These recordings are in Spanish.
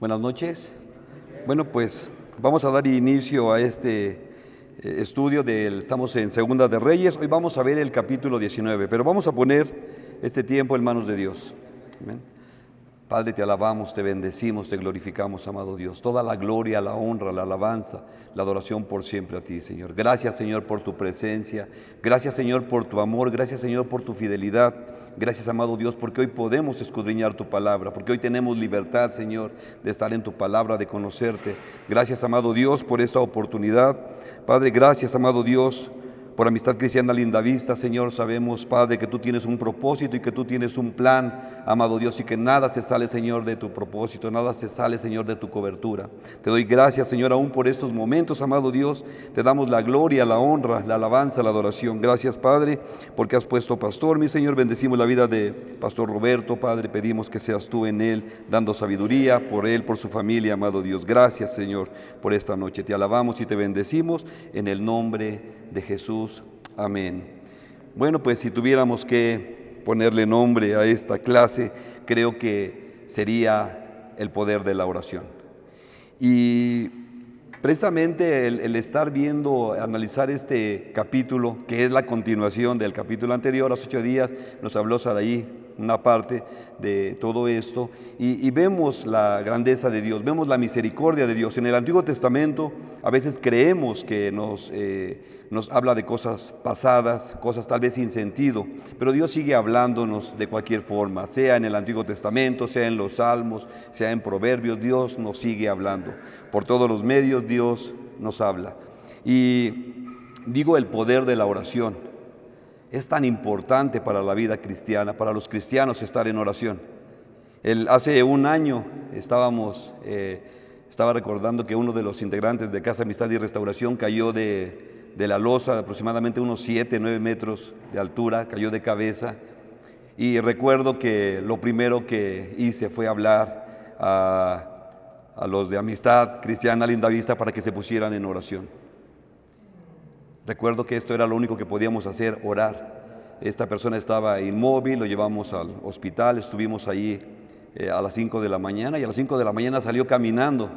Buenas noches. Bueno, pues vamos a dar inicio a este estudio estamos en Segunda de Reyes. Hoy vamos a ver el capítulo 19, pero vamos a poner este tiempo en manos de Dios. Amén. Padre, te alabamos, te bendecimos, te glorificamos, amado Dios. Toda la gloria, la honra, la alabanza, la adoración por siempre a ti, Señor. Gracias, Señor, por tu presencia. Gracias, Señor, por tu amor. Gracias, Señor, por tu fidelidad. Gracias, amado Dios, porque hoy podemos escudriñar tu palabra, porque hoy tenemos libertad, Señor, de estar en tu palabra, de conocerte. Gracias, amado Dios, por esta oportunidad. Padre, gracias, amado Dios, por Amistad Cristiana Lindavista, Señor. Sabemos, Padre, que tú tienes un propósito y que tú tienes un plan, amado Dios, y que nada se sale, Señor, de tu propósito, nada se sale, Señor, de tu cobertura. Te doy gracias, Señor, aún por estos momentos, amado Dios. Te damos la gloria, la honra, la alabanza, la adoración. Gracias, Padre, porque has puesto pastor, mi Señor. Bendecimos la vida de Pastor Roberto, Padre. Pedimos que seas tú en él, dando sabiduría por él, por su familia, amado Dios. Gracias, Señor, por esta noche. Te alabamos y te bendecimos en el nombre de Jesús. Amén. Bueno, pues si tuviéramos que ponerle nombre a esta clase, creo que sería el poder de la oración. Y precisamente el estar viendo, analizar este capítulo, que es la continuación del capítulo anterior, hace 8 días nos habló Saraí una parte de todo esto, y vemos la grandeza de Dios, vemos la misericordia de Dios. En el Antiguo Testamento a veces creemos que nos habla de cosas pasadas, cosas tal vez sin sentido, pero Dios sigue hablándonos de cualquier forma, sea en el Antiguo Testamento, sea en los Salmos, sea en Proverbios. Dios nos sigue hablando. Por todos los medios Dios nos habla. Y digo, el poder de la oración. Es tan importante para la vida cristiana, para los cristianos, estar en oración. Hace un año estaba recordando que uno de los integrantes de Casa Amistad y Restauración cayó de la losa de aproximadamente unos 7, 9 metros de altura, cayó de cabeza. Y recuerdo que lo primero que hice fue hablar a los de Amistad Cristiana Lindavista para que se pusieran en oración. Recuerdo que esto era lo único que podíamos hacer, orar. Esta persona estaba inmóvil, lo llevamos al hospital, estuvimos ahí a las 5 de la mañana, y a las 5 de la mañana salió caminando.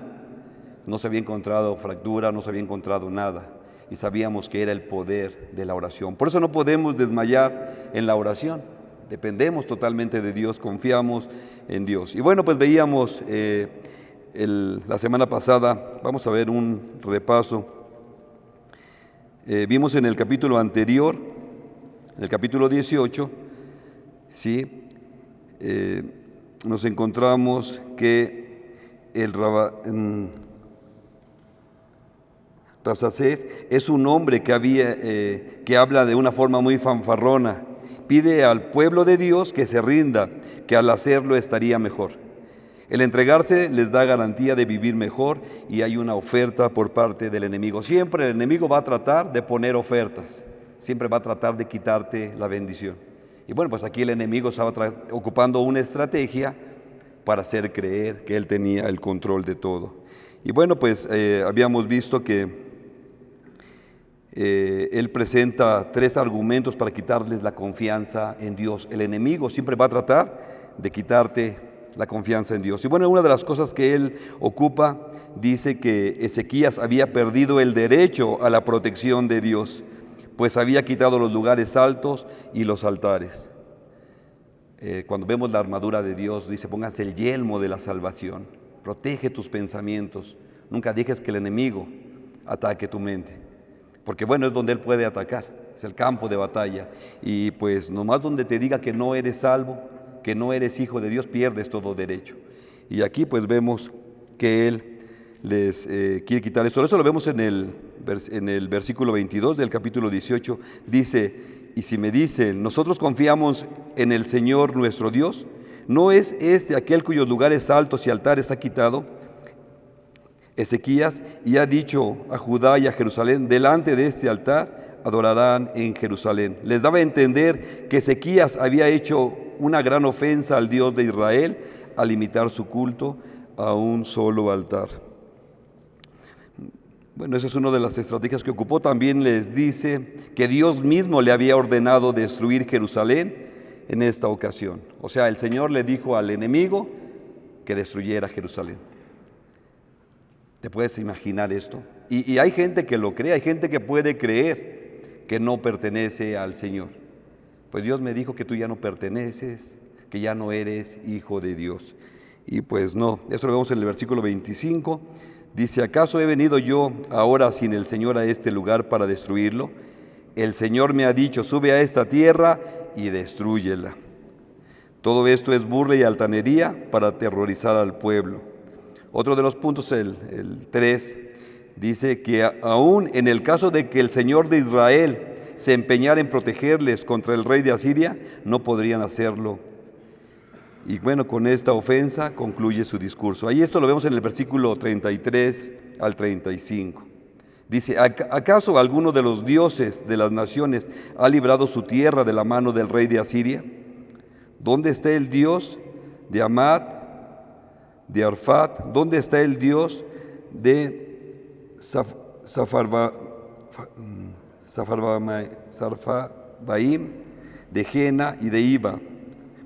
No se había encontrado fractura, no se había encontrado nada, y sabíamos que era el poder de la oración. Por eso no podemos desmayar en la oración. Dependemos totalmente de Dios, confiamos en Dios. Y bueno, pues veíamos la semana pasada, vamos a ver un repaso. Vimos en el capítulo anterior, en el capítulo 18, ¿sí? Nos encontramos que Rabsacés es un hombre que habla de una forma muy fanfarrona. Pide al pueblo de Dios que se rinda, que al hacerlo estaría mejor. El entregarse les da garantía de vivir mejor, y hay una oferta por parte del enemigo. Siempre el enemigo va a tratar de poner ofertas, siempre va a tratar de quitarte la bendición. Y bueno, pues aquí el enemigo estaba ocupando una estrategia para hacer creer que él tenía el control de todo. Y bueno, pues habíamos visto que él presenta 3 argumentos para quitarles la confianza en Dios. El enemigo siempre va a tratar de quitarte la confianza en Dios. Y bueno, una de las cosas que él ocupa, dice que Ezequías había perdido el derecho a la protección de Dios, pues había quitado los lugares altos y los altares. Cuando vemos la armadura de Dios, dice: póngase el yelmo de la salvación, protege tus pensamientos, nunca dejes que el enemigo ataque tu mente, porque bueno, es donde él puede atacar, es el campo de batalla. Y pues nomás donde te diga que no eres salvo, que no eres hijo de Dios, pierdes todo derecho. Y aquí pues vemos que él les quiere quitar esto. Eso lo vemos en el versículo 22 del capítulo 18. Dice: y si me dicen, nosotros confiamos en el Señor nuestro Dios, ¿no es este aquel cuyos lugares altos y altares ha quitado Ezequías, y ha dicho a Judá y a Jerusalén: delante de este altar adorarán en Jerusalén? Les daba a entender que Ezequías había hecho una gran ofensa al Dios de Israel al limitar su culto a un solo altar. Bueno, esa es una de las estrategias que ocupó. También les dice que Dios mismo le había ordenado destruir Jerusalén en esta ocasión. O sea, el Señor le dijo al enemigo que destruyera Jerusalén. ¿Te puedes imaginar esto? Y hay gente que lo cree, hay gente que puede creer que no pertenece al Señor. Pues Dios me dijo que tú ya no perteneces, que ya no eres hijo de Dios. Y pues no, eso lo vemos en el versículo 25. Dice, ¿acaso he venido yo ahora sin el Señor a este lugar para destruirlo? El Señor me ha dicho, sube a esta tierra y destrúyela. Todo esto es burla y altanería para aterrorizar al pueblo. Otro de los puntos, el 3, dice que aún en el caso de que el Señor de Israel se empeñara en protegerles contra el rey de Asiria, no podrían hacerlo. Y bueno, con esta ofensa concluye su discurso. Ahí esto lo vemos en el versículo 33 al 35. Dice, ¿acaso alguno de los dioses de las naciones ha librado su tierra de la mano del rey de Asiria? ¿Dónde está el Dios de Amad, de Arfat? ¿Dónde está el Dios de Sarfabaim, de Jena y de Iba?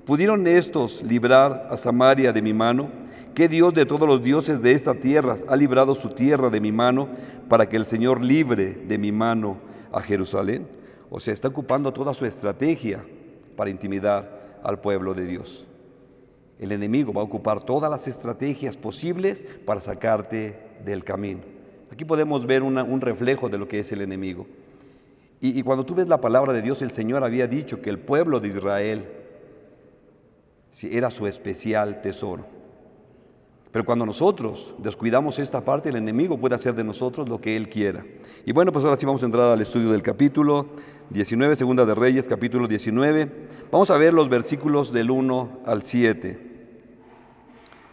¿Pudieron estos librar a Samaria de mi mano? ¿Qué Dios de todos los dioses de esta tierra ha librado su tierra de mi mano para que el Señor libre de mi mano a Jerusalén? O sea, está ocupando toda su estrategia para intimidar al pueblo de Dios. El enemigo va a ocupar todas las estrategias posibles para sacarte del camino. Aquí podemos ver un reflejo de lo que es el enemigo. Y cuando tú ves la palabra de Dios, el Señor había dicho que el pueblo de Israel era su especial tesoro. Pero cuando nosotros descuidamos esta parte, el enemigo puede hacer de nosotros lo que él quiera. Y bueno, pues ahora sí vamos a entrar al estudio del capítulo 19, Segunda de Reyes, capítulo 19. Vamos a ver los versículos del 1 al 7.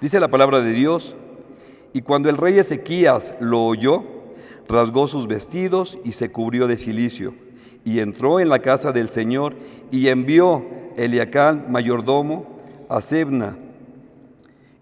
Dice la palabra de Dios, y cuando el rey Ezequías lo oyó, rasgó sus vestidos y se cubrió de cilicio, y entró en la casa del Señor, y envió Eliacán, mayordomo, a Sebna,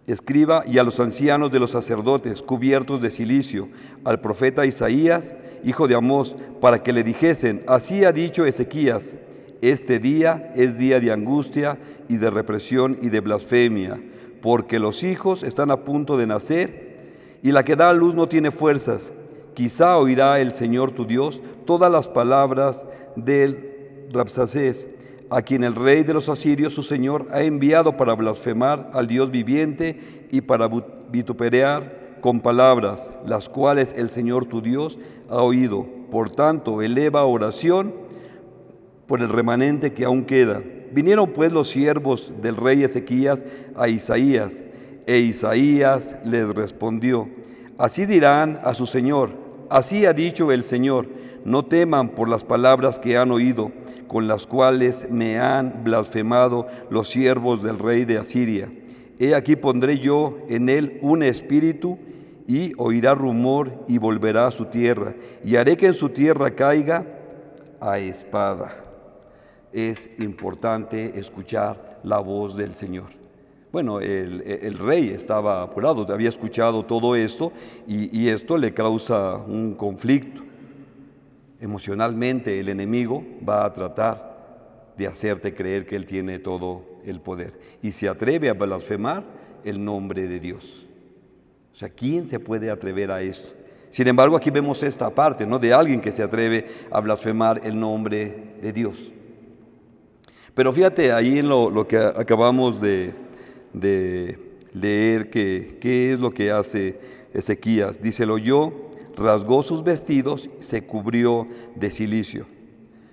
escriba, y a los ancianos de los sacerdotes, cubiertos de cilicio, al profeta Isaías, hijo de Amós, para que le dijesen, así ha dicho Ezequías, este día es día de angustia y de represión y de blasfemia, porque los hijos están a punto de nacer, y la que da a luz no tiene fuerzas. Quizá oirá el Señor tu Dios todas las palabras del Rabsacés, a quien el rey de los asirios, su señor, ha enviado para blasfemar al Dios viviente y para vituperar con palabras, las cuales el Señor tu Dios ha oído. Por tanto, eleva oración por el remanente que aún queda. Vinieron pues los siervos del rey Ezequías a Isaías, e Isaías les respondió, así dirán a su señor, así ha dicho el Señor, no teman por las palabras que han oído, con las cuales me han blasfemado los siervos del rey de Asiria. He aquí pondré yo en él un espíritu, y oirá rumor y volverá a su tierra, y haré que en su tierra caiga a espada. Es importante escuchar la voz del Señor. Bueno, el rey estaba apurado, había escuchado todo esto y esto le causa un conflicto. Emocionalmente el enemigo va a tratar de hacerte creer que él tiene todo el poder y se atreve a blasfemar el nombre de Dios. O sea, ¿quién se puede atrever a eso? Sin embargo, aquí vemos esta parte, ¿no?, de alguien que se atreve a blasfemar el nombre de Dios. Pero fíjate ahí en lo que acabamos de leer, qué es lo que hace Ezequías. Dice, lo oyó, rasgó sus vestidos, se cubrió de cilicio.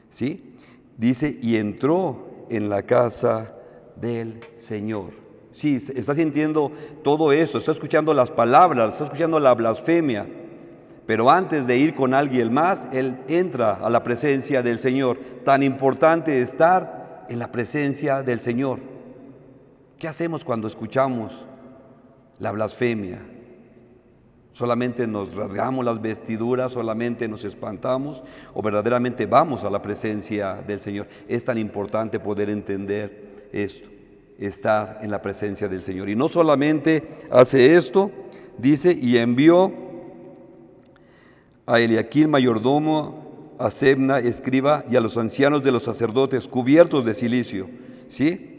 ¿Sí? Dice, y entró en la casa del Señor. Sí, está sintiendo todo eso, está escuchando las palabras, está escuchando la blasfemia. Pero antes de ir con alguien más, él entra a la presencia del Señor. Tan importante estar en la presencia del Señor. ¿Qué hacemos cuando escuchamos la blasfemia? ¿Solamente nos rasgamos las vestiduras, solamente nos espantamos o verdaderamente vamos a la presencia del Señor? Es tan importante poder entender esto, estar en la presencia del Señor. Y no solamente hace esto, dice, y envió a Eliaquim, mayordomo, a Sebna, escriba, y a los ancianos de los sacerdotes, cubiertos de cilicio, ¿sí?,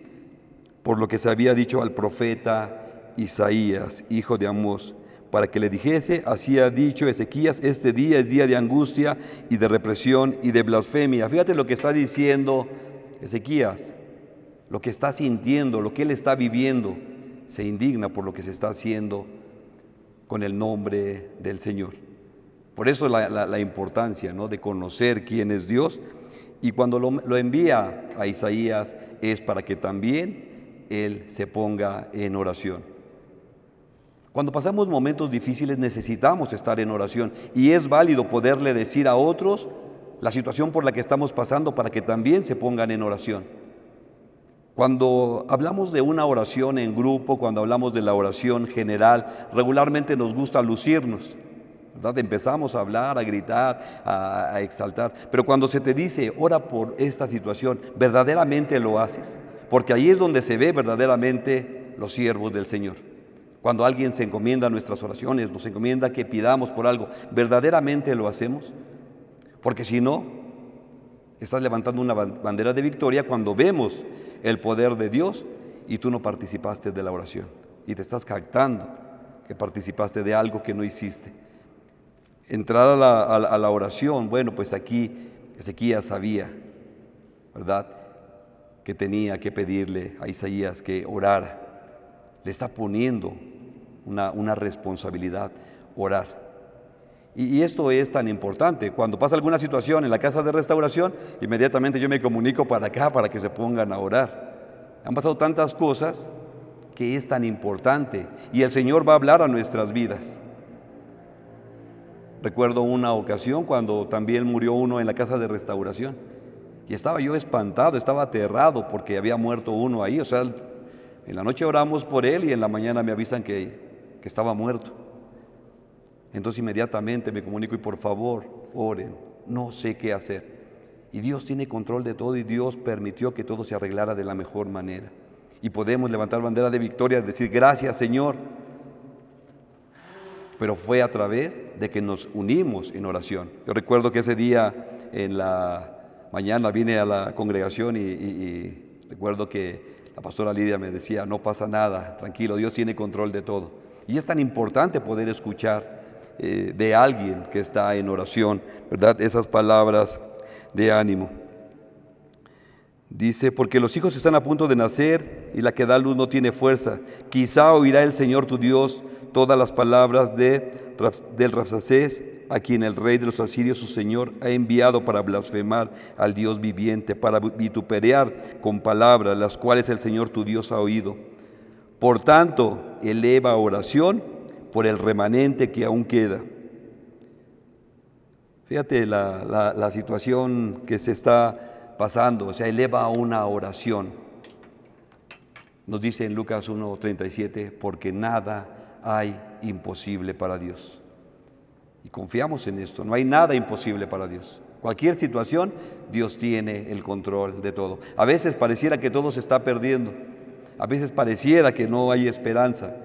por lo que se había dicho al profeta Isaías, hijo de Amós, para que le dijese: así ha dicho Ezequías, este día es día de angustia y de represión y de blasfemia. Fíjate lo que está diciendo Ezequías, lo que está sintiendo, lo que él está viviendo. Se indigna por lo que se está haciendo con el nombre del Señor. Por eso la importancia, ¿no?, de conocer quién es Dios. Y cuando lo envía a Isaías es para que también él se ponga en oración. Cuando pasamos momentos difíciles necesitamos estar en oración, y es válido poderle decir a otros la situación por la que estamos pasando para que también se pongan en oración. Cuando hablamos de una oración en grupo, cuando hablamos de la oración general, regularmente nos gusta lucirnos, ¿verdad? Empezamos a hablar, a gritar, a exaltar. Pero cuando se te dice: ora por esta situación, ¿verdaderamente lo haces? Porque ahí es donde se ve verdaderamente los siervos del Señor. Cuando alguien se encomienda a nuestras oraciones, nos encomienda que pidamos por algo, ¿verdaderamente lo hacemos? Porque si no, estás levantando una bandera de victoria cuando vemos el poder de Dios y tú no participaste de la oración, y te estás jactando que participaste de algo que no hiciste. Entrar a la oración, bueno, pues aquí Ezequías sabía, ¿verdad?, que tenía que pedirle a Isaías que orara. Le está poniendo una responsabilidad: orar. Y esto es tan importante. Cuando pasa alguna situación en la casa de restauración, inmediatamente yo me comunico para acá para que se pongan a orar. Han pasado tantas cosas que es tan importante, y el Señor va a hablar a nuestras vidas. Recuerdo una ocasión cuando también murió uno en la casa de restauración, y estaba yo espantado, estaba aterrado porque había muerto uno ahí. O sea, en la noche oramos por él y en la mañana me avisan que estaba muerto. Entonces inmediatamente me comunico: y por favor, oren, no sé qué hacer. Y Dios tiene control de todo, y Dios permitió que todo se arreglara de la mejor manera. Y podemos levantar bandera de victoria, decir: gracias, Señor. Pero fue a través de que nos unimos en oración. Yo recuerdo que ese día en la mañana vine a la congregación y recuerdo que la pastora Lidia me decía: no pasa nada, tranquilo, Dios tiene control de todo. Y es tan importante poder escuchar de alguien que está en oración, ¿verdad?, esas palabras de ánimo. Dice: porque los hijos están a punto de nacer y la que da luz no tiene fuerza. Quizá oirá el Señor tu Dios todas las palabras del Rabsacés, a quien el rey de los asirios, su señor, ha enviado para blasfemar al Dios viviente, para vituperar con palabras las cuales el Señor tu Dios ha oído. Por tanto, eleva oración por el remanente que aún queda. Fíjate la situación que se está pasando. O sea, eleva una oración. Nos dice en Lucas 1:37: porque nada hay imposible para Dios. Y confiamos en esto, no hay nada imposible para Dios. Cualquier situación, Dios tiene el control de todo. A veces pareciera que todo se está perdiendo, a veces pareciera que no hay esperanza,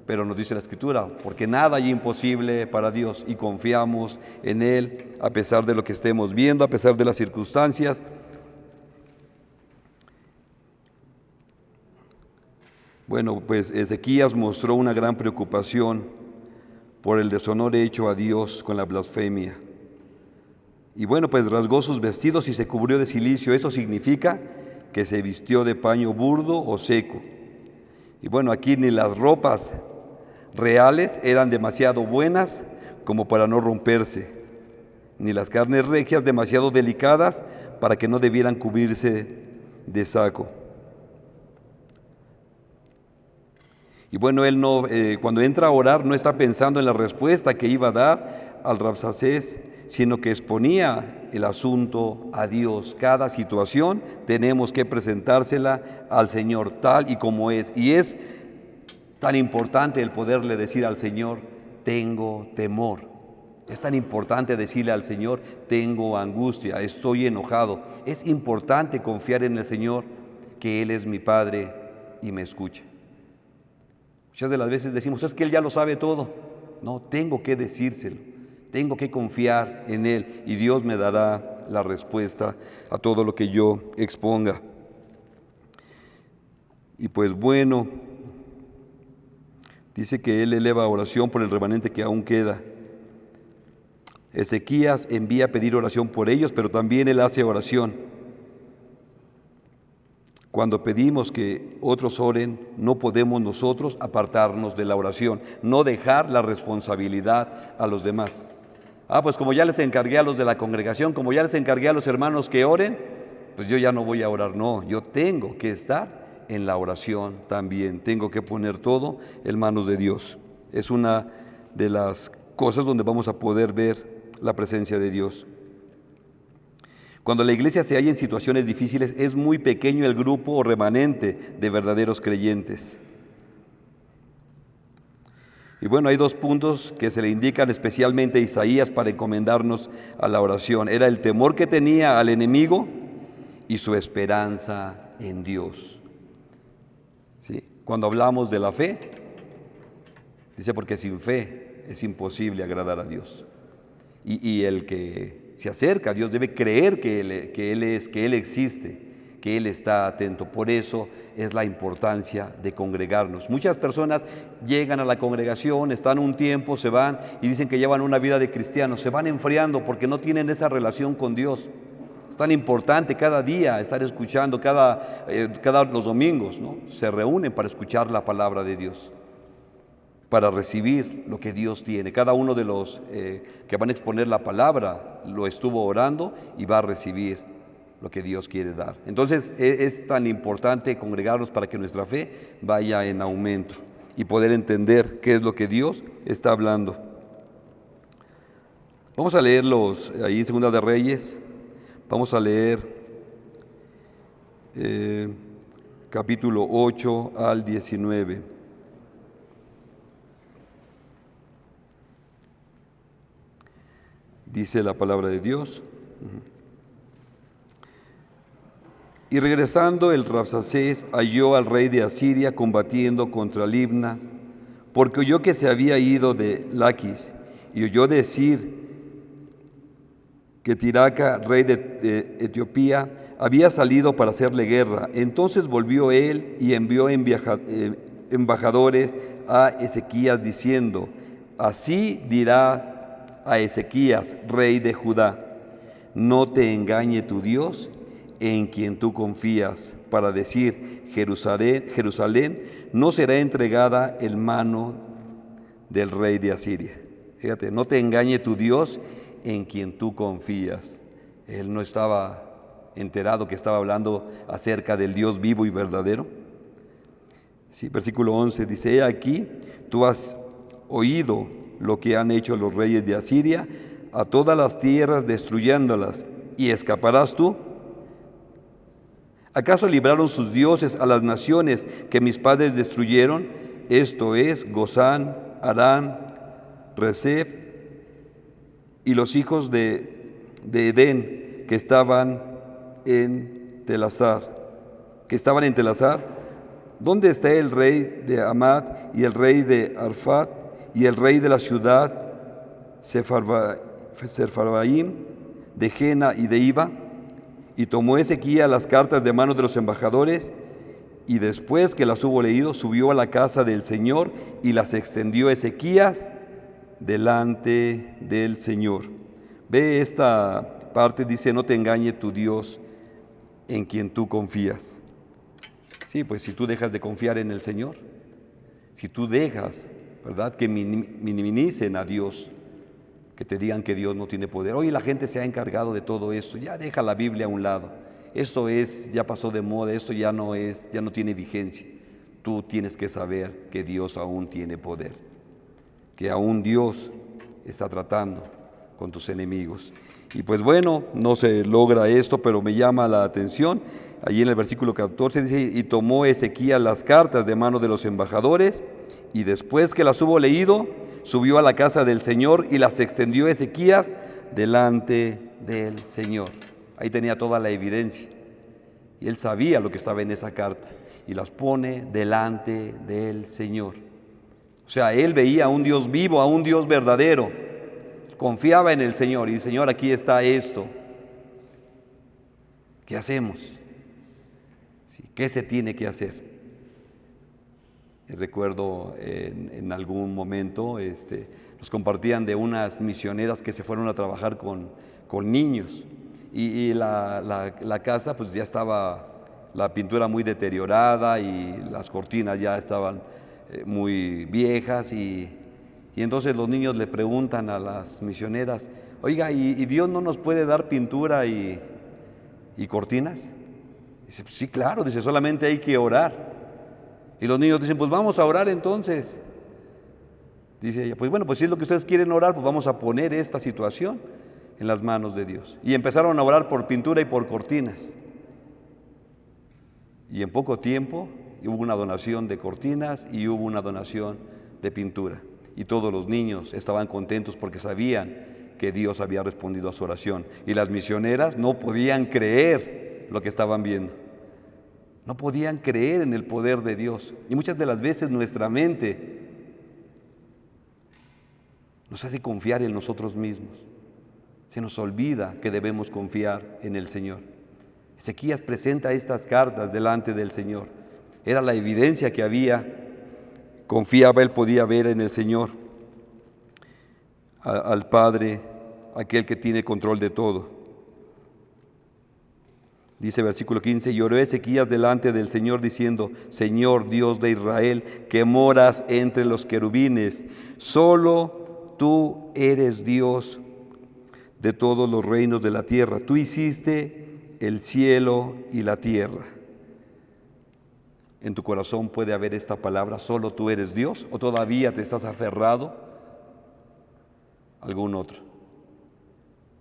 pero nos dice la Escritura: porque nada hay imposible para Dios, y confiamos en Él a pesar de lo que estemos viendo, a pesar de las circunstancias. Bueno, pues Ezequías mostró una gran preocupación por el deshonor hecho a Dios con la blasfemia. Y bueno, pues rasgó sus vestidos y se cubrió de cilicio. Eso significa que se vistió de paño burdo o seco. Y bueno, aquí ni las ropas reales eran demasiado buenas como para no romperse, ni las carnes regias demasiado delicadas para que no debieran cubrirse de saco. Y bueno, él no, cuando entra a orar, no está pensando en la respuesta que iba a dar al Rabsacés, sino que exponía el asunto a Dios. Cada situación tenemos que presentársela al Señor tal y como es. Y es tan importante el poderle decir al Señor: tengo temor. Es tan importante decirle al Señor: tengo angustia, estoy enojado. Es importante confiar en el Señor, que Él es mi Padre y me escucha. Muchas de las veces decimos: es que Él ya lo sabe todo. No, tengo que decírselo, tengo que confiar en Él, y Dios me dará la respuesta a todo lo que yo exponga. Y pues bueno, Dice que Él eleva oración por el remanente que aún queda. Ezequías envía a pedir oración por ellos, pero también Él hace oración. Cuando pedimos que otros oren, no podemos nosotros apartarnos de la oración, no dejar la responsabilidad a los demás. Pues como ya les encargué a los de la congregación, como ya les encargué a los hermanos que oren, pues yo ya no voy a orar. No, yo tengo que estar en la oración también, tengo que poner todo en manos de Dios. Es una de las cosas donde vamos a poder ver la presencia de Dios. Cuando la iglesia se halla en situaciones difíciles, es muy pequeño el grupo o remanente de verdaderos creyentes. Y bueno, hay dos puntos que se le indican especialmente a Isaías para encomendarnos a la oración. Era el temor que tenía al enemigo y su esperanza en Dios. ¿Sí? Cuando hablamos de la fe, dice, porque sin fe es imposible agradar a Dios. Y el que se acerca a Dios debe creer que Él existe, que Él está atento. Por eso es la importancia de congregarnos. Muchas personas llegan a la congregación, están un tiempo, se van y dicen que llevan una vida de cristianos. Se van enfriando porque no tienen esa relación con Dios. Es tan importante cada día estar escuchando, cada los domingos, ¿no? Se reúnen para escuchar la palabra de Dios, para recibir lo que Dios tiene. Cada uno de los que van a exponer la palabra lo estuvo orando y va a recibir lo que Dios quiere dar. Entonces es tan importante congregarnos para que nuestra fe vaya en aumento y poder entender qué es lo que Dios está hablando. Vamos a leerlos ahí en Segunda de Reyes. Vamos a leer capítulo 8 al 19. Dice la palabra de Dios. Y regresando el Rabsacés halló al rey de Asiria combatiendo contra Libna, porque oyó que se había ido de Laquis, y oyó decir que Tiraca, rey de Etiopía, había salido para hacerle guerra. Entonces volvió él y envió embajadores a Ezequías diciendo, así dirás a Ezequías, rey de Judá, no te engañe tu Dios en quien tú confías, para decir, Jerusalén no será entregada en mano del rey de Asiria. Fíjate, no te engañe tu Dios en quien tú confías. Él no estaba enterado que estaba hablando acerca del Dios vivo y verdadero. Sí, versículo 11 dice, he aquí, tú has oído lo que han hecho los reyes de Asiria a todas las tierras destruyéndolas, ¿y escaparás tú? ¿Acaso libraron sus dioses a las naciones que mis padres destruyeron? Esto es, Gozán, Harán, Rezef y los hijos de Edén que estaban en Telasar. ¿Dónde está el rey de Amad y el rey de Arfat y el rey de la ciudad Sefarvaim, de Jena y de Iba? Y tomó Ezequías las cartas de manos de los embajadores, y después que las hubo leído, subió a la casa del Señor y las extendió Ezequías delante del Señor. Ve esta parte, dice, no te engañe tu Dios en quien tú confías. Sí, pues si tú dejas de confiar en el Señor, si tú dejas, ¿verdad?, que minimicen a Dios, que te digan que Dios no tiene poder. Hoy la gente se ha encargado de todo eso. Ya deja la Biblia a un lado. Eso ya pasó de moda, eso ya no tiene vigencia. Tú tienes que saber que Dios aún tiene poder, que aún Dios está tratando con tus enemigos. Y pues bueno, no se logra esto, pero me llama la atención. Allí en el versículo 14 dice, y tomó Ezequías las cartas de mano de los embajadores, y después que las hubo leído, subió a la casa del Señor y las extendió Ezequías delante del Señor. Ahí tenía toda la evidencia. Y él sabía lo que estaba en esa carta y las pone delante del Señor. O sea, él veía a un Dios vivo, a un Dios verdadero. Confiaba en el Señor y Señor, aquí está esto. ¿Qué hacemos? ¿Qué se tiene que hacer? Recuerdo en algún momento nos compartían de unas misioneras que se fueron a trabajar con niños y la casa pues ya estaba la pintura muy deteriorada y las cortinas ya estaban muy viejas y entonces los niños le preguntan a las misioneras, oiga, ¿y Dios no nos puede dar pintura y cortinas? Dice, pues sí, claro, dice, solamente hay que orar. Y los niños dicen, pues vamos a orar entonces. Dice ella, pues bueno, pues si es lo que ustedes quieren orar, pues vamos a poner esta situación en las manos de Dios. Y empezaron a orar por pintura y por cortinas. Y en poco tiempo hubo una donación de cortinas y hubo una donación de pintura. Y todos los niños estaban contentos porque sabían que Dios había respondido a su oración. Y las misioneras no podían creer lo que estaban viendo. No podían creer en el poder de Dios. Y muchas de las veces nuestra mente nos hace confiar en nosotros mismos. Se nos olvida que debemos confiar en el Señor. Ezequías presenta estas cartas delante del Señor. Era la evidencia que había. Confiaba, él podía ver en el Señor, al Padre, aquel que tiene control de todo. Dice versículo 15, y oró Ezequías delante del Señor diciendo, Señor Dios de Israel, que moras entre los querubines, solo tú eres Dios de todos los reinos de la tierra. Tú hiciste el cielo y la tierra. En tu corazón puede haber esta palabra, solo tú eres Dios, o todavía te estás aferrado a algún otro.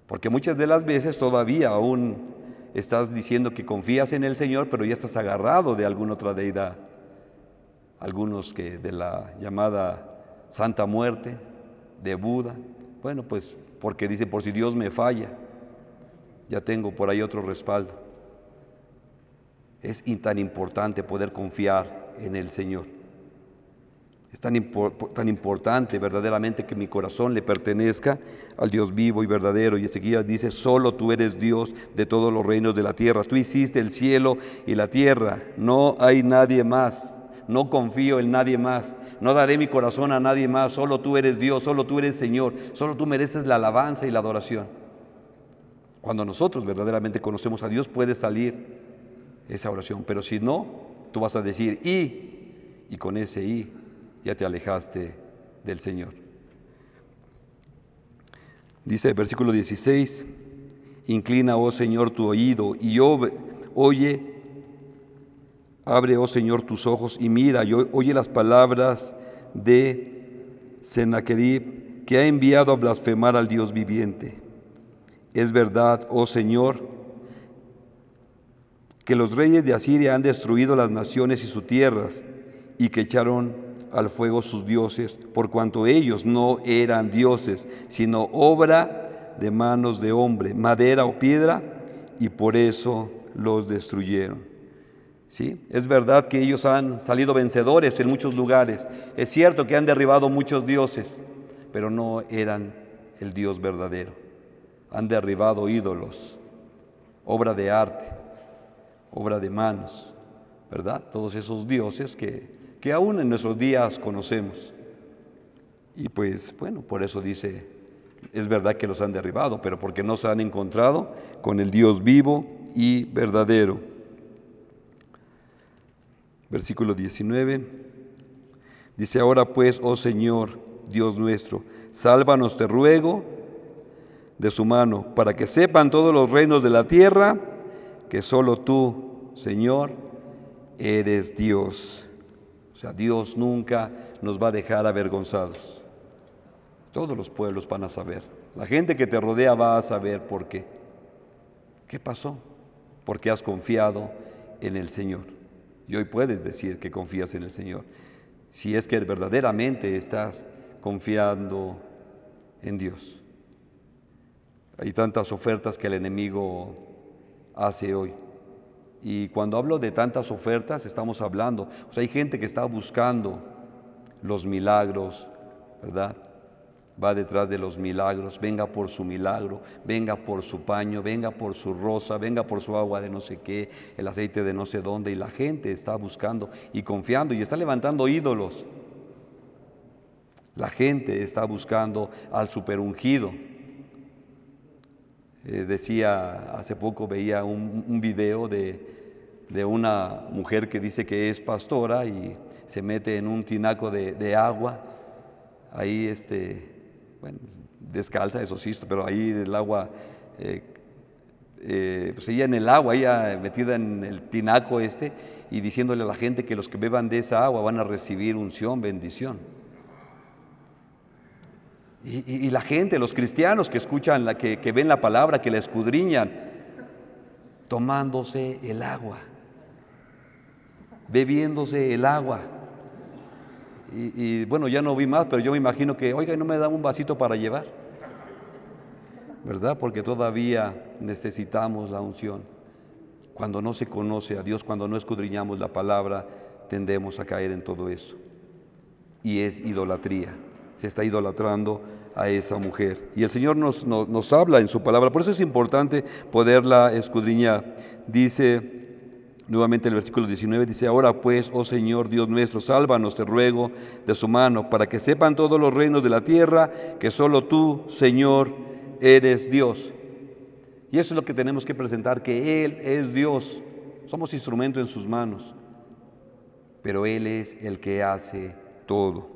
Porque muchas de las veces todavía aún estás diciendo que confías en el Señor, pero ya estás agarrado de alguna otra deidad. Algunos que de la llamada Santa Muerte, de Buda, bueno, pues porque dice, por si Dios me falla, ya tengo por ahí otro respaldo. Es tan importante poder confiar en el Señor. Es tan importante verdaderamente que mi corazón le pertenezca al Dios vivo y verdadero. Y Ezequías dice, solo tú eres Dios de todos los reinos de la tierra. Tú hiciste el cielo y la tierra. No hay nadie más. No confío en nadie más. No daré mi corazón a nadie más. Solo tú eres Dios, solo tú eres Señor. Solo tú mereces la alabanza y la adoración. Cuando nosotros verdaderamente conocemos a Dios puede salir esa oración. Pero si no, tú vas a decir y con ese ya te alejaste del Señor. Dice el versículo 16, inclina, oh Señor, tu oído y oye, abre, oh Señor, tus ojos y mira y oye las palabras de Sennacherib, que ha enviado a blasfemar al Dios viviente. Es verdad, oh Señor, que los reyes de Asiria han destruido las naciones y sus tierras, y que echaron al fuego sus dioses, por cuanto ellos no eran dioses, sino obra de manos de hombre, madera o piedra, y por eso los destruyeron. ¿Sí? Es verdad que ellos han salido vencedores en muchos lugares. Es cierto que han derribado muchos dioses, pero no eran el Dios verdadero. Han derribado ídolos, obra de arte, obra de manos, ¿verdad? Todos esos dioses que aún en nuestros días conocemos. Y pues, bueno, por eso dice, es verdad que los han derribado, pero porque no se han encontrado con el Dios vivo y verdadero. Versículo 19, dice, ahora pues, oh Señor, Dios nuestro, sálvanos, te ruego, de su mano, para que sepan todos los reinos de la tierra que solo tú, Señor, eres Dios. O sea, Dios nunca nos va a dejar avergonzados. Todos los pueblos van a saber. La gente que te rodea va a saber por qué. ¿Qué pasó? Porque has confiado en el Señor. Y hoy puedes decir que confías en el Señor. Si es que verdaderamente estás confiando en Dios. Hay tantas ofertas que el enemigo hace hoy. Y cuando hablo de tantas ofertas, estamos hablando, hay gente que está buscando los milagros, ¿verdad? va detrás de los milagros, venga por su milagro, venga por su paño, venga por su rosa, venga por su agua de no sé qué, el aceite de no sé dónde, y la gente está buscando y confiando y está levantando ídolos. La gente está buscando al superungido. Decía, hace poco veía un video de una mujer que dice que es pastora y se mete en un tinaco de agua, ahí bueno, descalza, eso sí, pero ahí el agua, pues ella en el agua, ella metida en el tinaco y diciéndole a la gente que los que beban de esa agua van a recibir unción, bendición. Y la gente, los cristianos que escuchan, que ven la palabra, que la escudriñan, tomándose el agua, bebiéndose el agua. Bueno, ya no vi más, pero yo me imagino que, oiga, ¿no me da un vasito para llevar? ¿Verdad? Porque todavía necesitamos la unción. Cuando no se conoce a Dios, cuando no escudriñamos la palabra, tendemos a caer en todo eso. Y es idolatría. Se está idolatrando a esa mujer. Y el Señor nos habla en su palabra. Por eso es importante poderla escudriñar. Dice nuevamente el versículo 19, dice: ahora pues, oh Señor Dios nuestro, sálvanos, te ruego, de su mano, para que sepan todos los reinos de la tierra que solo tú, Señor, eres Dios. Y eso es lo que tenemos que presentar, que Él es Dios. Somos instrumento en sus manos, pero Él es el que hace todo.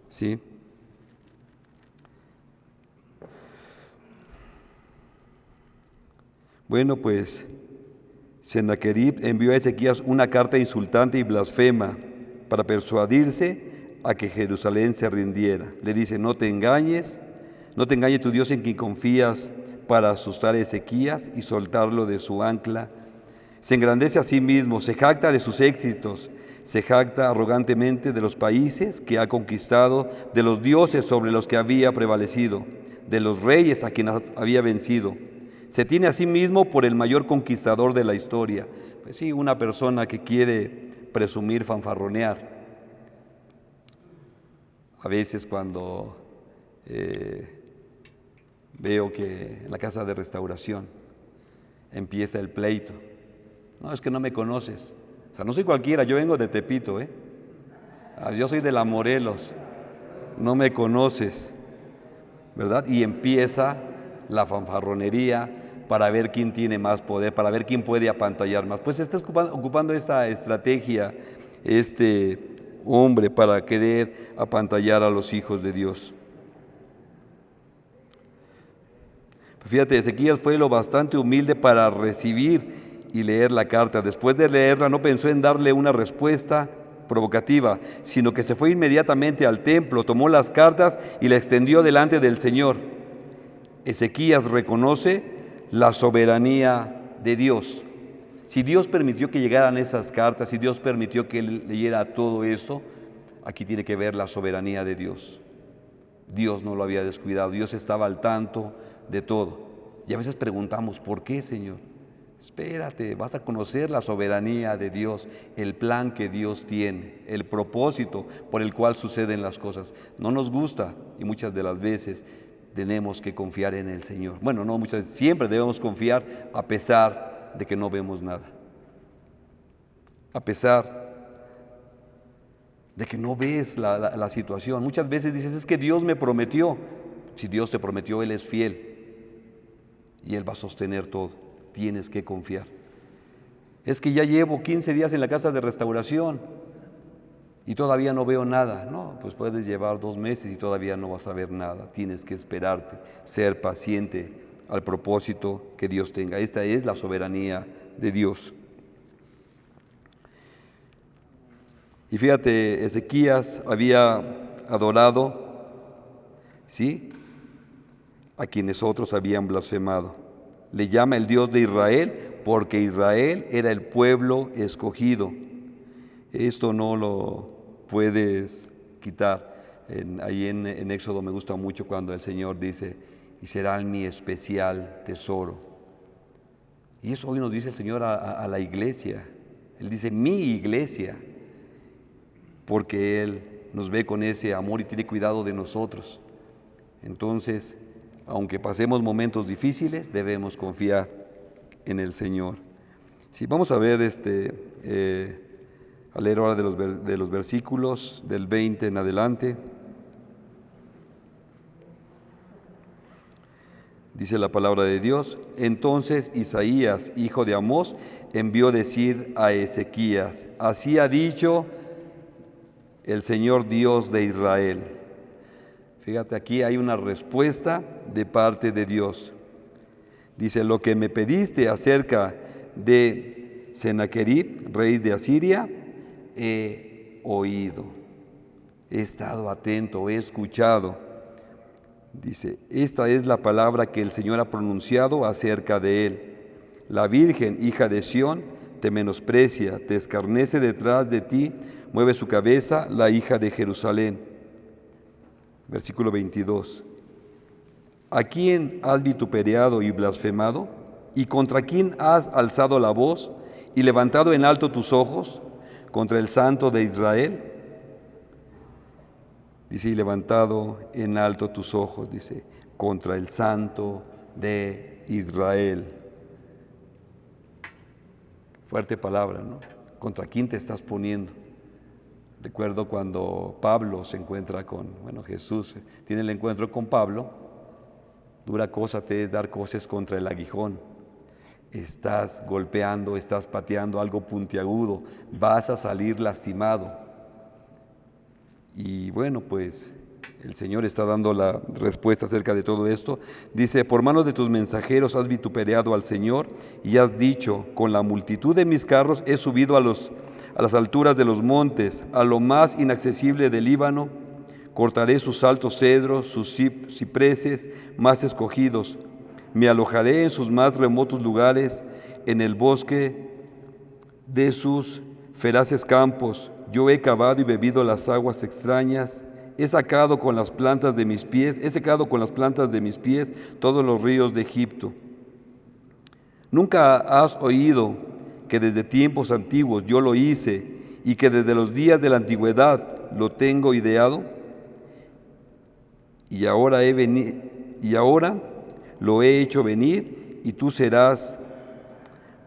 ¿Sí? Bueno, pues Sennacherib envió a Ezequías una carta insultante y blasfema para persuadirse a que Jerusalén se rindiera. Le dice: no te engañes, no te engañe tu Dios en quien confías, para asustar a Ezequías y soltarlo de su ancla. Se engrandece a sí mismo, se jacta de sus éxitos, se jacta arrogantemente de los países que ha conquistado, de los dioses sobre los que había prevalecido, de los reyes a quienes había vencido. Se tiene a sí mismo por el mayor conquistador de la historia. Pues sí, una persona que quiere presumir, fanfarronear. A veces cuando veo que en la casa de restauración empieza el pleito. No, es que no me conoces. O sea, no soy cualquiera, yo vengo de Tepito, yo soy de la Morelos, no me conoces, ¿verdad? Y empieza la fanfarronería para ver quién tiene más poder, para ver quién puede apantallar más. Pues está ocupando esta estrategia este hombre para querer apantallar a los hijos de Dios. Fíjate, Ezequías fue lo bastante humilde para recibir y leer la carta. Después de leerla no pensó en darle una respuesta provocativa, sino que se fue inmediatamente al templo, tomó las cartas y la extendió delante del Señor. Ezequías reconoce la soberanía de Dios. Si Dios permitió que llegaran esas cartas, si Dios permitió que él leyera todo eso, aquí tiene que ver la soberanía de Dios. Dios no lo había descuidado, Dios estaba al tanto de todo. Y a veces preguntamos: ¿por qué, Señor? Espérate, vas a conocer la soberanía de Dios, el plan que Dios tiene, el propósito por el cual suceden las cosas. No nos gusta y muchas de las veces tenemos que confiar en el Señor. Bueno, no muchas veces, siempre debemos confiar a pesar de que no vemos nada. A pesar de que no ves la situación. Muchas veces dices: es que Dios me prometió. Si Dios te prometió, Él es fiel y Él va a sostener todo. Tienes que confiar. Es que ya llevo 15 días en la casa de restauración y todavía no veo nada. No, pues puedes llevar 2 meses y todavía no vas a ver nada. Tienes que esperarte, ser paciente al propósito que Dios tenga. Esta es la soberanía de Dios. Y fíjate, Ezequías había adorado, ¿sí?, a quienes otros habían blasfemado. Le llama el Dios de Israel porque Israel era el pueblo escogido. Esto no lo puedes quitar. Ahí en Éxodo me gusta mucho cuando el Señor dice: y serán mi especial tesoro. Y eso hoy nos dice el Señor a la iglesia. Él dice: mi iglesia, porque Él nos ve con ese amor y tiene cuidado de nosotros. Entonces, aunque pasemos momentos difíciles, debemos confiar en el Señor. Sí, vamos a ver a leer ahora de los versículos del 20 en adelante. Dice la palabra de Dios: entonces Isaías, hijo de Amós, envió decir a Ezequías: así ha dicho el Señor Dios de Israel. Fíjate, aquí hay una respuesta de parte de Dios. Dice: lo que me pediste acerca de Sennacherib, rey de Asiria, he oído, he estado atento, he escuchado. Dice: esta es la palabra que el Señor ha pronunciado acerca de él. La Virgen, hija de Sión, te menosprecia, te escarnece detrás de ti, mueve su cabeza la hija de Jerusalén. Versículo 22. ¿A quién has vituperado y blasfemado? ¿Y contra quién has alzado la voz y levantado en alto tus ojos? ¿Contra el Santo de Israel? Dice: y levantado en alto tus ojos, dice, contra el Santo de Israel. Fuerte palabra, ¿no? ¿Contra quién te estás poniendo? Recuerdo cuando Pablo se encuentra Jesús tiene el encuentro con Pablo. Dura cosa te es dar coces contra el aguijón. Estás golpeando, estás pateando algo puntiagudo, vas a salir lastimado. Y bueno, pues el Señor está dando la respuesta acerca de todo esto. Dice: por manos de tus mensajeros has vituperado al Señor y has dicho: con la multitud de mis carros he subido a las alturas de los montes, a lo más inaccesible del Líbano. Cortaré sus altos cedros, sus cipreses más escogidos. Me alojaré en sus más remotos lugares, en el bosque de sus feraces campos. Yo he cavado y bebido las aguas extrañas. He secado con las plantas de mis pies todos los ríos de Egipto. ¿Nunca has oído que desde tiempos antiguos yo lo hice y que desde los días de la antigüedad lo tengo ideado? Y ahora lo he hecho venir, y tú serás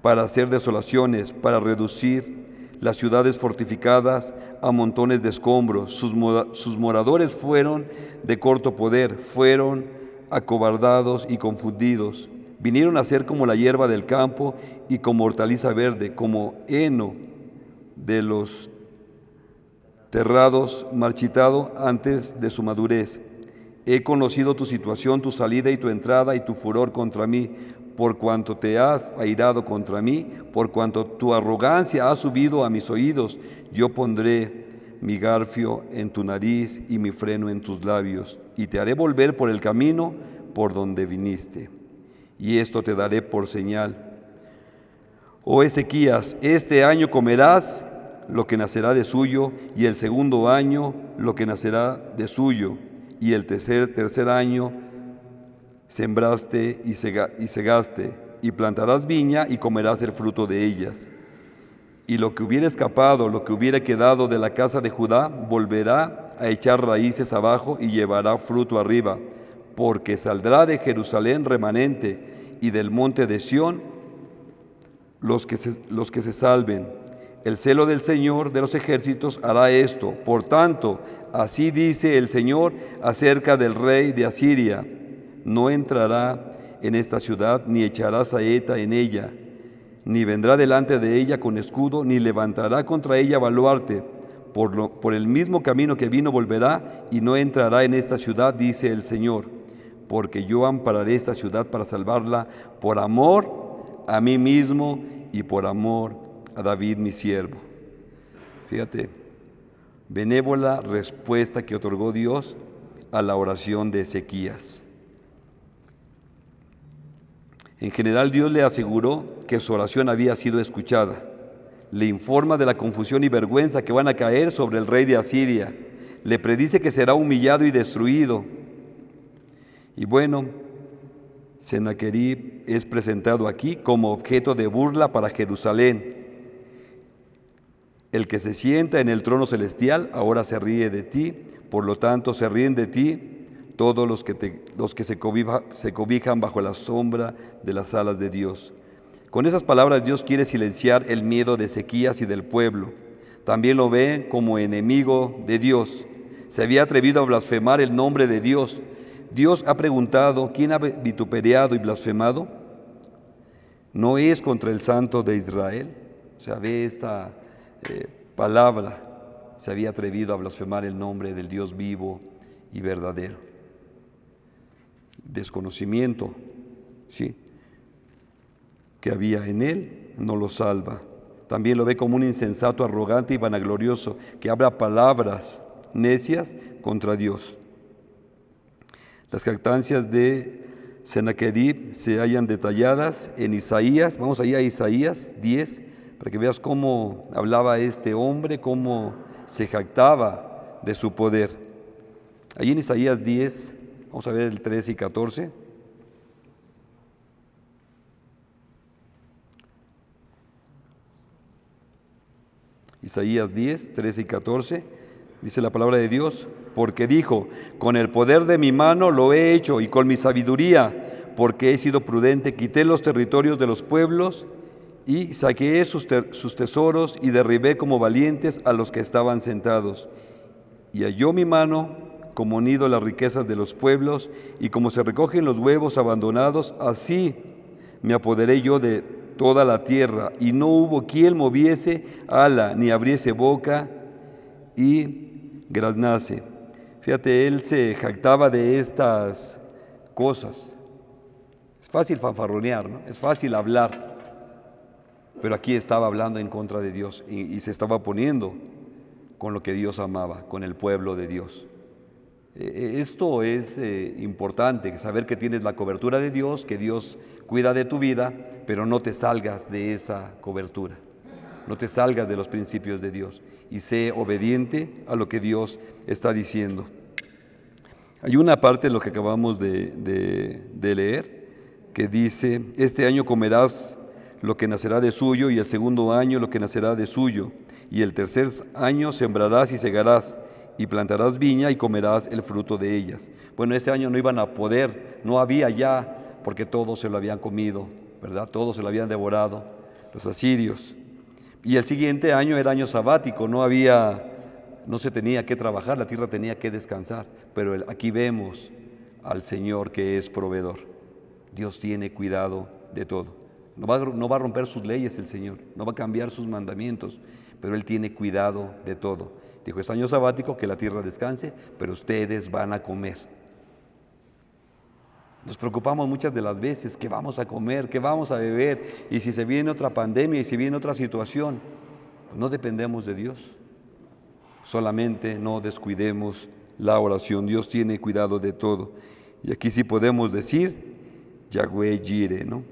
para hacer desolaciones, para reducir las ciudades fortificadas a montones de escombros. Sus moradores fueron de corto poder, fueron acobardados y confundidos. Vinieron a ser como la hierba del campo y como hortaliza verde, como heno de los terrados marchitado antes de su madurez. He conocido tu situación, tu salida y tu entrada y tu furor contra mí, por cuanto te has airado contra mí, por cuanto tu arrogancia ha subido a mis oídos. Yo pondré mi garfio en tu nariz y mi freno en tus labios, y te haré volver por el camino por donde viniste. Y esto te daré por señal: oh Ezequías, este año comerás lo que nacerá de suyo, y el segundo año lo que nacerá de suyo, y el tercer año sembraste y segaste, y plantarás viña y comerás el fruto de ellas. Y lo que hubiera escapado, lo que hubiera quedado de la casa de Judá, volverá a echar raíces abajo y llevará fruto arriba, porque saldrá de Jerusalén remanente, y del monte de Sión los que se salven. El celo del Señor de los ejércitos hará esto. Por tanto, así dice el Señor acerca del rey de Asiria: no entrará en esta ciudad, ni echará saeta en ella, ni vendrá delante de ella con escudo, ni levantará contra ella baluarte. Por el mismo camino que vino volverá, y no entrará en esta ciudad, dice el Señor, porque yo ampararé esta ciudad para salvarla, por amor a mí mismo y por amor a David mi siervo. Fíjate, benévola respuesta que otorgó Dios a la oración de Ezequías. En general, Dios le aseguró que su oración había sido escuchada. Le informa de la confusión y vergüenza que van a caer sobre el rey de Asiria. Le predice que será humillado y destruido. Y bueno, Sennacherib es presentado aquí como objeto de burla para Jerusalén. El que se sienta en el trono celestial ahora se ríe de ti, por lo tanto se ríen de ti todos los que se cobijan bajo la sombra de las alas de Dios. Con esas palabras Dios quiere silenciar el miedo de Ezequías y del pueblo. También lo ve como enemigo de Dios. Se había atrevido a blasfemar el nombre de Dios. Dios ha preguntado, ¿quién ha vituperado y blasfemado? ¿No es contra el Santo de Israel? O sea, ve esta palabra. Se había atrevido a blasfemar el nombre del Dios vivo y verdadero. Desconocimiento, ¿sí?, que había en él no lo salva. También lo ve como un insensato, arrogante y vanaglorioso, que habla palabras necias contra Dios. Las jactancias de Sennacherib se hallan detalladas en Isaías. Vamos ahí a Isaías 10, para que veas cómo hablaba este hombre, cómo se jactaba de su poder. Ahí en Isaías 10, vamos a ver el 13 y 14. Isaías 10, 13 y 14, dice la palabra de Dios: porque dijo, con el poder de mi mano lo he hecho, y con mi sabiduría, porque he sido prudente, quité los territorios de los pueblos, y saqué sus tesoros, y derribé como valientes a los que estaban sentados. Y halló mi mano como nido las riquezas de los pueblos, y como se recogen los huevos abandonados, así me apoderé yo de toda la tierra, y no hubo quien moviese ala, ni abriese boca y graznase. Fíjate, él se jactaba de estas cosas. Es fácil fanfarronear, ¿no? Es fácil hablar, pero aquí estaba hablando en contra de Dios y se estaba poniendo con lo que Dios amaba, con el pueblo de Dios. Esto es importante, saber que tienes la cobertura de Dios, que Dios cuida de tu vida, pero no te salgas de esa cobertura, no te salgas de los principios de Dios y sé obediente a lo que Dios está diciendo. Hay una parte de lo que acabamos de leer que dice: este año comerás lo que nacerá de suyo, y el segundo año lo que nacerá de suyo, y el tercer año sembrarás y segarás, y plantarás viña y comerás el fruto de ellas. Bueno, este año no iban a poder, no había ya, porque todos se lo habían comido, ¿verdad? Todos se lo habían devorado, los asirios. Y el siguiente año era año sabático, no se tenía que trabajar, la tierra tenía que descansar. Pero aquí vemos al Señor que es proveedor. Dios tiene cuidado de todo. No va a romper sus leyes el Señor, no va a cambiar sus mandamientos, pero Él tiene cuidado de todo. Dijo, es año sabático, que la tierra descanse, pero ustedes van a comer. Nos preocupamos muchas de las veces, ¿qué vamos a comer? ¿Qué vamos a beber? Y si se viene otra pandemia, y si viene otra situación, pues no dependemos de Dios. Solamente no descuidemos la oración. Dios tiene cuidado de todo. Y aquí sí podemos decir, Yahweh Jireh, ¿no?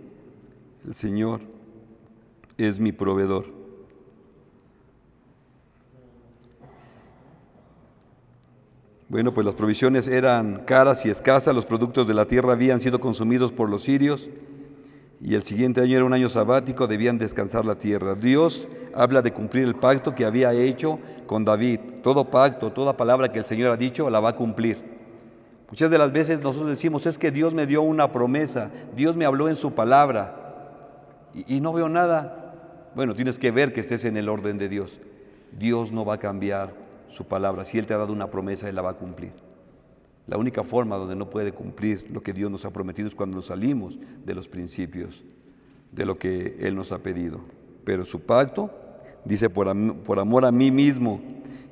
El Señor es mi proveedor. Bueno, pues las provisiones eran caras y escasas, los productos de la tierra habían sido consumidos por los sirios, y el siguiente año era un año sabático, debían descansar la tierra. Dios habla de cumplir el pacto que había hecho con David. Todo pacto, toda palabra que el Señor ha dicho, la va a cumplir. Muchas de las veces nosotros decimos, es que Dios me dio una promesa, Dios me habló en su palabra, y no veo nada. Bueno, tienes que ver que estés en el orden de Dios. Dios no va a cambiar su palabra. Si Él te ha dado una promesa, Él la va a cumplir. La única forma donde no puede cumplir lo que Dios nos ha prometido es cuando nos salimos de los principios, de lo que Él nos ha pedido. Pero su pacto, dice, por amor a mí mismo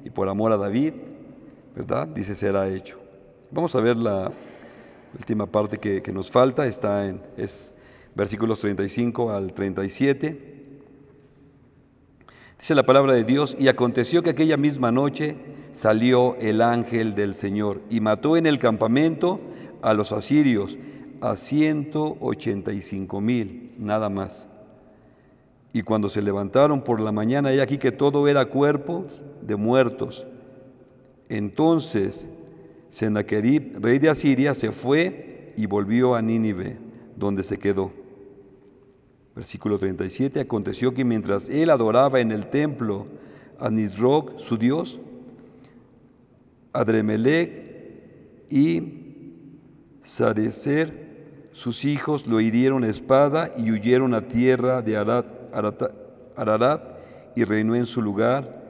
y por amor a David, ¿verdad? Dice, será hecho. Vamos a ver la última parte que nos falta, es versículos 35 al 37. Dice la palabra de Dios: y aconteció que aquella misma noche salió el ángel del Señor y mató en el campamento a los asirios, a 185,000, nada más. Y cuando se levantaron por la mañana, he aquí que todo era cuerpos de muertos. Entonces Sennacherib, rey de Asiria, se fue y volvió a Nínive, donde se quedó. Versículo 37, aconteció que mientras él adoraba en el templo a Nisroch, su dios, Adremelech y Sarecer, sus hijos lo hirieron a espada y huyeron a tierra de Ararat y reinó en su lugar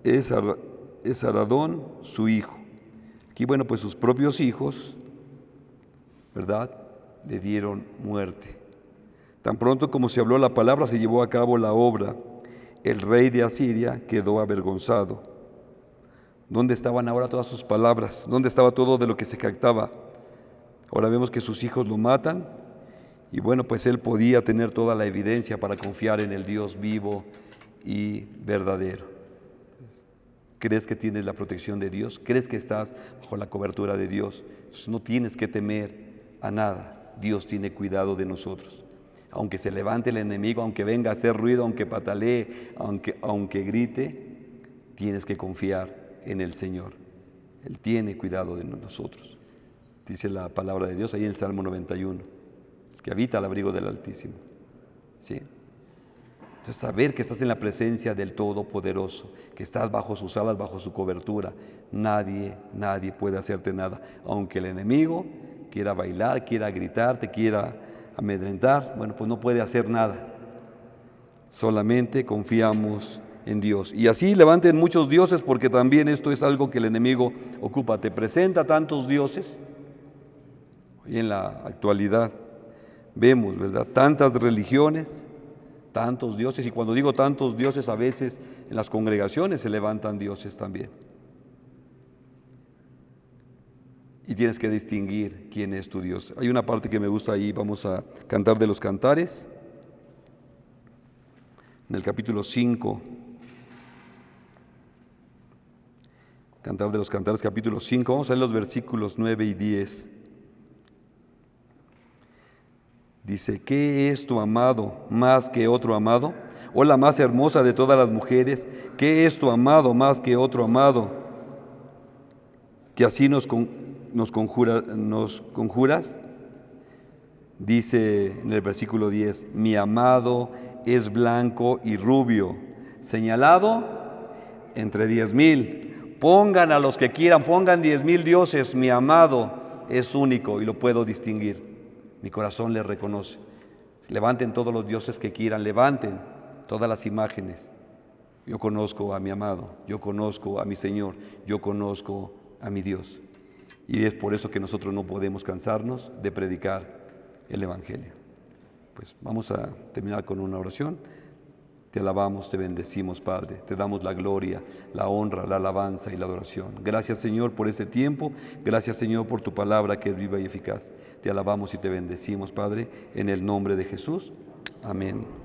Esaradón, su hijo. Aquí, bueno, pues sus propios hijos, ¿verdad?, le dieron muerte. Tan pronto como se habló la palabra, se llevó a cabo la obra. El rey de Asiria quedó avergonzado. ¿Dónde estaban ahora todas sus palabras? ¿Dónde estaba todo de lo que se jactaba? Ahora vemos que sus hijos lo matan y bueno, pues él podía tener toda la evidencia para confiar en el Dios vivo y verdadero. ¿Crees que tienes la protección de Dios? ¿Crees que estás bajo la cobertura de Dios? Entonces no tienes que temer a nada. Dios tiene cuidado de nosotros. Aunque se levante el enemigo, aunque venga a hacer ruido, aunque patalee, aunque grite, tienes que confiar en el Señor. Él tiene cuidado de nosotros. Dice la palabra de Dios ahí en el Salmo 91, que habita al abrigo del Altísimo. ¿Sí? Entonces, saber que estás en la presencia del Todopoderoso, que estás bajo sus alas, bajo su cobertura, nadie puede hacerte nada. Aunque el enemigo quiera bailar, quiera gritar, te quiera amedrentar, bueno, pues no puede hacer nada. Solamente confiamos en Dios. Y así levanten muchos dioses, porque también esto es algo que el enemigo ocupa. Te presenta tantos dioses. Hoy en la actualidad vemos, ¿verdad?, tantas religiones, tantos dioses, y cuando digo tantos dioses, a veces en las congregaciones se levantan dioses también. Y tienes que distinguir quién es tu Dios. Hay una parte que me gusta ahí, vamos a cantar de los cantares, en el capítulo 5. Cantar de los Cantares, capítulo 5, vamos a leer los versículos 9 y 10. Dice, ¿qué es tu amado más que otro amado? O la más hermosa de todas las mujeres, ¿qué es tu amado más que otro amado? Que así nos conjuras. Dice en el versículo 10, mi amado es blanco y rubio, señalado entre 10,000. Pongan a los que quieran, pongan 10,000 dioses, mi amado es único y lo puedo distinguir. Mi corazón le reconoce. Levanten todos los dioses que quieran, levanten todas las imágenes. Yo conozco a mi amado, yo conozco a mi Señor, yo conozco a mi Dios. Y es por eso que nosotros no podemos cansarnos de predicar el Evangelio. Pues vamos a terminar con una oración. Te alabamos, te bendecimos, Padre. Te damos la gloria, la honra, la alabanza y la adoración. Gracias, Señor, por este tiempo. Gracias, Señor, por tu palabra que es viva y eficaz. Te alabamos y te bendecimos, Padre, en el nombre de Jesús. Amén.